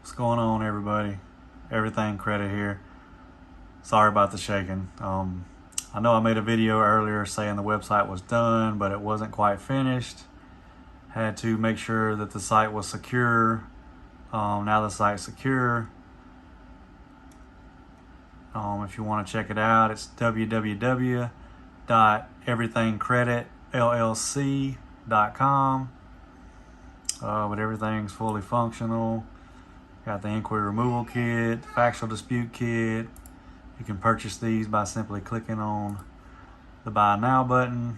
What's going on, everybody? Everything Credit here. Sorry about the shaking. I know I made a video earlier saying the website was done, but it wasn't quite finished. Had to make sure that the site was secure. Now the site's secure. If you want to check it out, it's www.everythingcreditllc.com. But everything's fully functional. Got the inquiry removal kit, factual dispute kit. You can purchase these by simply clicking on the buy now button.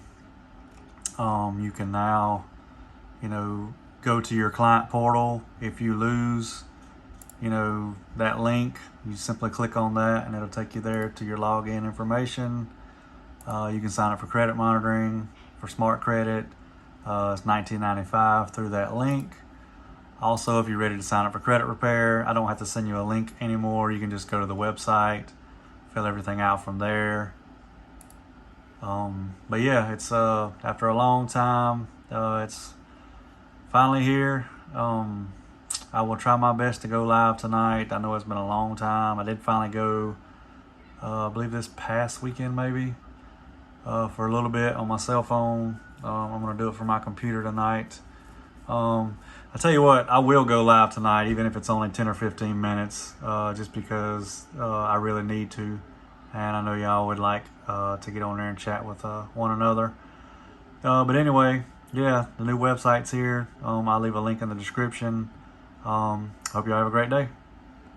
You can now, go to your client portal. If you lose, that link, you simply click on that and it'll take you there to your login information. You can sign up for credit monitoring for Smart Credit. It's $19.95 through that link. Also, if you're ready to sign up for credit repair, I don't have to send you a link anymore. You can just go to the website, fill everything out from there. But yeah, it's after a long time, it's finally here. I will try my best to go live tonight. I know it's been a long time. I did finally go, I believe this past weekend maybe, for a little bit on my cell phone. I'm going to do it from my computer tonight. I tell you what, I will go live tonight, even if it's only 10 or 15 minutes, just because I really need to. And I know y'all would like to get on there and chat with one another. But anyway, yeah, the new website's here. I'll leave a link in the description. Hope y'all have a great day.